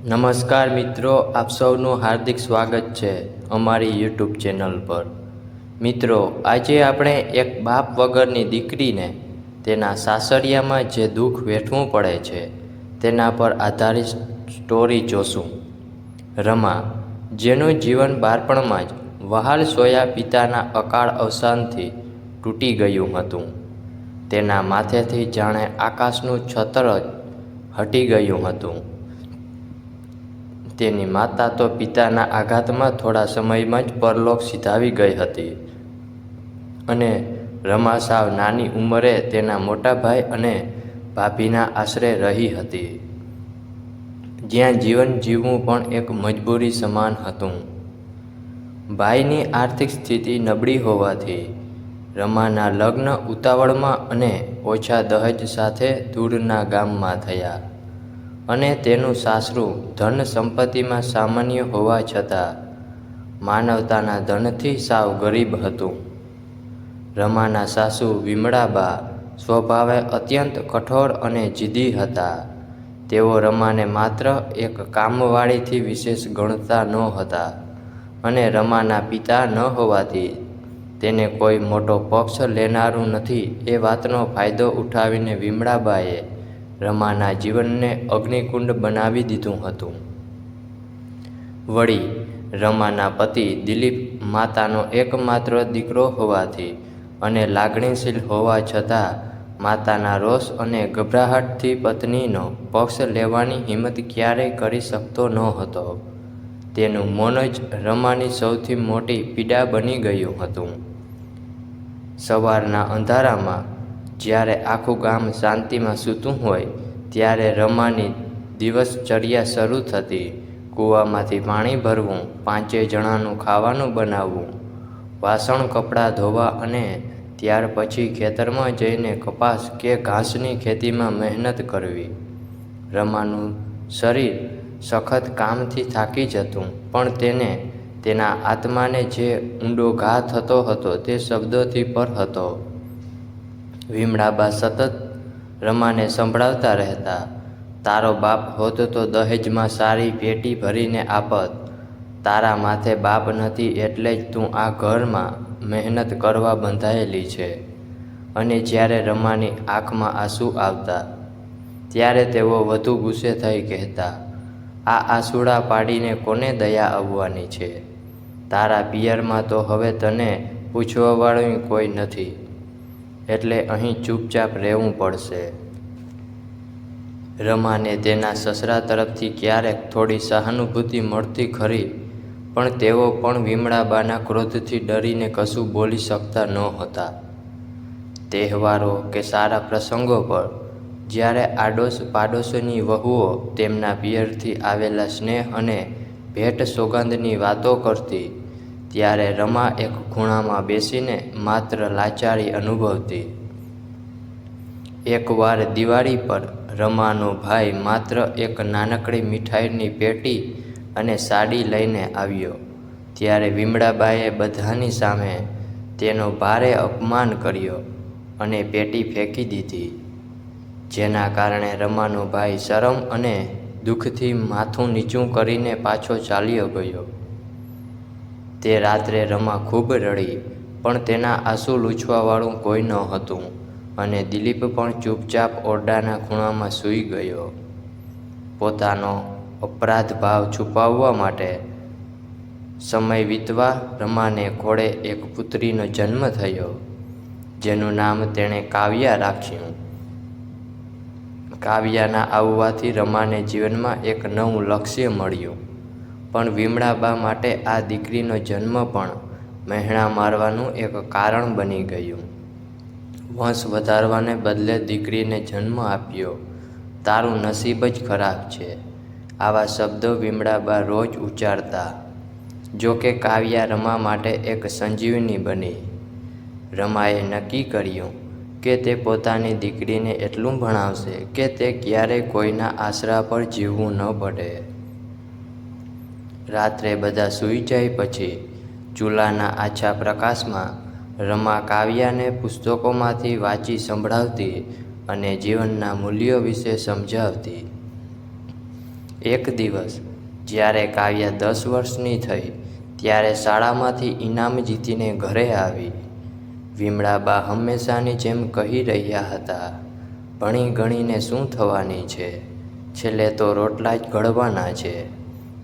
નમસ્કાર મિત્રો, આપ સૌનું હાર્દિક સ્વાગત છે અમારી યુટ્યુબ ચેનલ પર। મિત્રો, આજે આપણે એક બાપ વગરની દીકરીને તેના સાસરિયામાં જે દુઃખ વેઠવું પડે છે તેના પર આધારિત સ્ટોરી જોશું। રમા, જેનું જીવન બાળપણમાં જ વહાલ સોયા પિતાના અકાળ અવસાનથી તૂટી ગયું હતું। તેના માથેથી જાણે આકાશનું છત્ર જ હટી ગયું હતું। તેની માતા તો પિતાના આઘાતમાં થોડા સમયમાં જ પરલોક સિધાવી ગઈ હતી અને રમા સાવ નાની ઉંમરે તેના મોટા ભાઈ અને ભાભીના આશરે રહી હતી, જ્યાં જીવન જીવવું પણ એક મજબૂરી સમાન હતું। ભાઈની આર્થિક સ્થિતિ નબળી હોવાથી રમાના લગ્ન ઉતાવળમાં અને ઓછા દહેજ સાથે દૂરના ગામમાં થયા અને તેનું સાસરું ધન સંપત્તિમાં સામાન્ય હોવા છતાં માનવતાના ધનથી સાવ ગરીબ હતું। રમાના સાસુ વિમળાબા સ્વભાવે અત્યંત કઠોર અને જિદ્દી હતા। તેઓ રમાને માત્ર એક કામવાળીથી વિશેષ ગણતા નહોતા અને રમાના પિતા ન હોવાથી તેને કોઈ મોટો પક્ષ લેનારું નથી એ વાતનો ફાયદો ઉઠાવીને વિમળાબાએ રમાના જીવનને અગ્નિકુંડ બનાવી દીધું હતું। વળી રમાના પતિ દિલીપ માતાનો એકમાત્ર દીકરો હોવાથી અને લાગણીશીલ હોવા છતાં માતાના રોષ અને ગભરાહટથી પત્નીનો પક્ષ લેવાની હિંમત ક્યારેય કરી શકતો નહોતો। તેનું મૌન જ રમાની સૌથી મોટી પીડા બની ગયું હતું। સવારના અંધારામાં જ્યારે આખું ગામ શાંતિમાં સૂતું હોય ત્યારે રમાની દિવસચર્યા શરૂ થતી। કૂવામાંથી પાણી ભરવું, 5 જણાનું ખાવાનું બનાવવું, વાસણ કપડાં ધોવા અને ત્યાર પછી ખેતરમાં જઈને કપાસ કે ઘાસની ખેતીમાં મહેનત કરવી। રમાનું શરીર સખત કામથી થાકી જતું, પણ તેને તેના આત્માને જે ઊંડો ઘા થતો હતો તે શબ્દોથી પર હતો। વિમળાબા સતત રમાને સંભળાવતા રહેતા, તારો બાપ હોત તો દહેજમાં સારી પેટી ભરીને આપત। તારા માથે બાપ નથી એટલે જ તું આ ઘરમાં મહેનત કરવા બંધાયેલી છે। અને જ્યારે રમાની આંખમાં આંસુ આવતા ત્યારે તેઓ વધુ ગુસ્સે થઈ કહેતા, આ આંસુડા પાડીને કોને દયા આવવાની છે? તારા પિયરમાં તો હવે તને પૂછવાવાળું કોઈ નથી, એટલે અહીં ચૂપચાપ રહેવું પડશે। રમાને તેના સસરા તરફથી ક્યારેક થોડી સહાનુભૂતિ મળતી ખરી, પણ તેઓ પણ વિમળાબાના ક્રોધથી ડરીને કશું બોલી શકતા નહોતા। તહેવારો કે સારા પ્રસંગો પર જ્યારે આડોશ પાડોશની વહુઓ તેમના પિયરથી આવેલા સ્નેહ અને ભેટ સોગંદની વાતો કરતી, ત્યારે રમા એક ખૂણામાં બેસીને માત્ર લાચારી અનુભવતી। એકવાર દિવાળી પર રમાનો ભાઈ માત્ર એક નાનકડી મીઠાઈની પેટી અને સાડી લઈને આવ્યો, ત્યારે વિમળાબાએ બધાની સામે તેનો ભારે અપમાન કર્યો અને પેટી ફેંકી દીધી, જેના કારણે રમાનો ભાઈ શરમ અને દુઃખથી માથું નીચું કરીને પાછો ચાલ્યો ગયો। તે રાત્રે રમા ખૂબ રડી, પણ તેના આંસુ લૂછવાવાળું કોઈ નહોતું અને દિલીપ પણ ચૂપચાપ ઓરડાના ખૂણામાં સૂઈ ગયો। પોતાનો અપરાધ ભાવ છુપાવવા માટે સમય વીતવા રમાને ખોળે એક પુત્રીનો જન્મ થયો, જેનું નામ તેણે કાવ્યા રાખ્યું। કાવ્યાના આવવાથી રમાને જીવનમાં એક નવું લક્ષ્ય મળ્યું, પણ વિમળાબા માટે આ દીકરીનો જન્મ પણ મહેણા મારવાનું એક કારણ બની ગયું। વંશ વધારવાને બદલે દીકરીને જન્મ આપ્યો, તારું નસીબ જ ખરાબ છે, આવા શબ્દો વિમળાબા રોજ ઉચ્ચારતા। જોકે કાવ્યા રમા માટે એક સંજીવની બની। રમાએ નક્કી કર્યું કે તે પોતાની દીકરીને એટલું ભણાવશે કે તે ક્યારેય કોઈના આશરા પર જીવવું ન પડે। રાત્રે બધા સૂઈ જાય પછી ચૂલાના આછા પ્રકાશમાં રમા કાવ્યાને પુસ્તકોમાંથી વાંચી સંભળાવતી અને જીવનના મૂલ્યો વિશે સમજાવતી। એક દિવસ જ્યારે કાવ્યા 10 વર્ષની થઈ ત્યારે શાળામાંથી ઇનામ જીતીને ઘરે આવી. વિમળાબા હંમેશાની જેમ કહી રહ્યા હતા, ભણી ગણીને શું થવાની છે, છેલ્લે તો રોટલા જ ઘડવાના છે.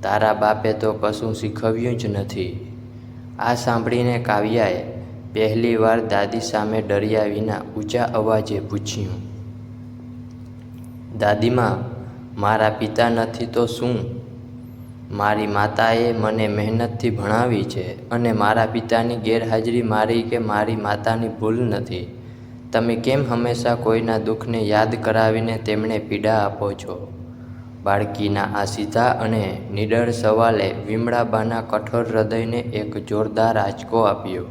તારા બાપે તો કશું શીખવ્યું જ નથી. આ સાંભળીને કાવ્યાએ પહેલી વાર દાદી સામે ડર્યા વિના ઊંચા અવાજે પૂછ્યું, દાદીમા, મારા પિતા નથી તો શું? મારી માતાએ મને મહેનતથી ભણાવી છે અને મારા પિતાની ગેરહાજરી મારી કે મારી માતાની ભૂલ નથી. તમે કેમ હંમેશા કોઈના દુઃખને યાદ કરાવીને તેમને પીડા આપો છો? બાળકીના આ સીધા અને નિડર સવાલે વિમળાબાના કઠોર હૃદયને એક જોરદાર આંચકો આપ્યો.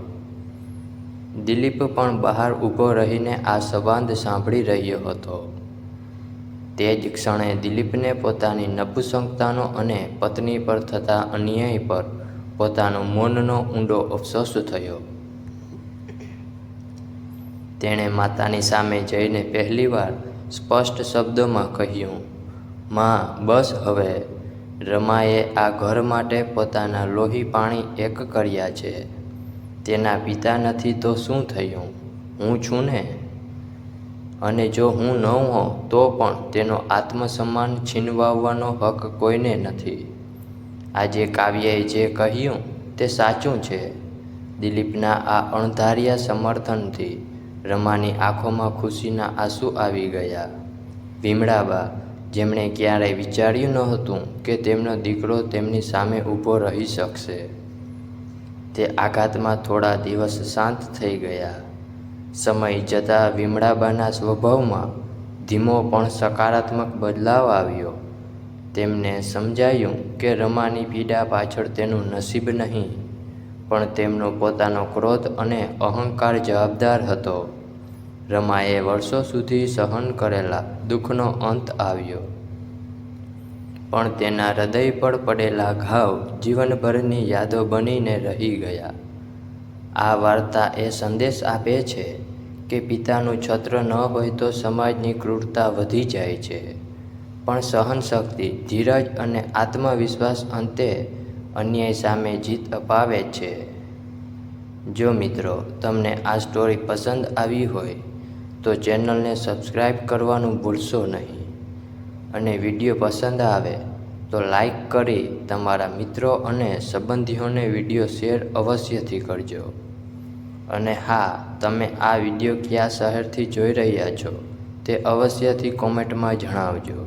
દિલીપ પણ બહાર ઊભો રહીને આ સંવાદ સાંભળી રહ્યો હતો. તે જ ક્ષણે દિલીપને પોતાની નપુંસકતાનો અને પત્ની પર થતા અન્યાય પર પોતાનો મૌનનો ઊંડો અફસોસ થયો. તેણે માતાની સામે જઈને પહેલીવાર સ્પષ્ટ શબ્દોમાં કહ્યું, માં, બસ હવે. રમાએ આ ઘર માટે પોતાના લોહી પાણી એક કર્યા છે. તેના પિતા નથી તો શું થયું? હું છું ને. અને જો હું ન હોઉં તો પણ તેનો આત્મસન્માન છીનવાવવાનો હક કોઈને નથી. આજે કાવ્યાએ જે કહ્યું તે સાચું છે. દિલીપના આ અણધાર્યા સમર્થનથી રમાની આંખોમાં ખુશીના આંસુ આવી ગયા. વિમળાબા, જેમણે ક્યારેય વિચાર્યું નહોતું કે તેમનો દીકરો તેમની સામે ઊભો રહી શકશે, તે આઘાતમાં થોડા દિવસ શાંત થઈ ગયા. સમય જતાં વિમળાબાના સ્વભાવમાં ધીમો પણ સકારાત્મક બદલાવ આવ્યો. તેમને સમજાયું કે રમાની પીડા પાછળ તેનું નસીબ નહીં, પણ તેમનો પોતાનો ક્રોધ અને અહંકાર જવાબદાર હતો. રમાએ વર્ષો સુધી સહન કરેલા દુઃખનો અંત આવ્યો, પણ તેના હૃદય પર પડેલા ઘાવ જીવનભરની યાદો બનીને રહી ગયા. આ વાર્તા એ સંદેશ આપે છે કે પિતાનું છત્ર ન હોય તો સમાજની ક્રૂરતા વધી જાય છે, પણ સહનશક્તિ, ધીરજ અને આત્મવિશ્વાસ અંતે અન્યાય સામે જીત અપાવે છે. જો મિત્રો તમને આ સ્ટોરી પસંદ આવી હોય તો ચેનલને સબસ્ક્રાઈબ કરવાનું ભૂલશો નહીં, અને વિડીયો પસંદ આવે તો લાઈક કરી તમારા મિત્રો અને સંબંધીઓને વિડીયો શેર અવશ્યથી કરજો. અને હા, તમે આ વિડીયો કયા શહેરથી જોઈ રહ્યા છો તે અવશ્યથી કોમેન્ટમાં જણાવજો.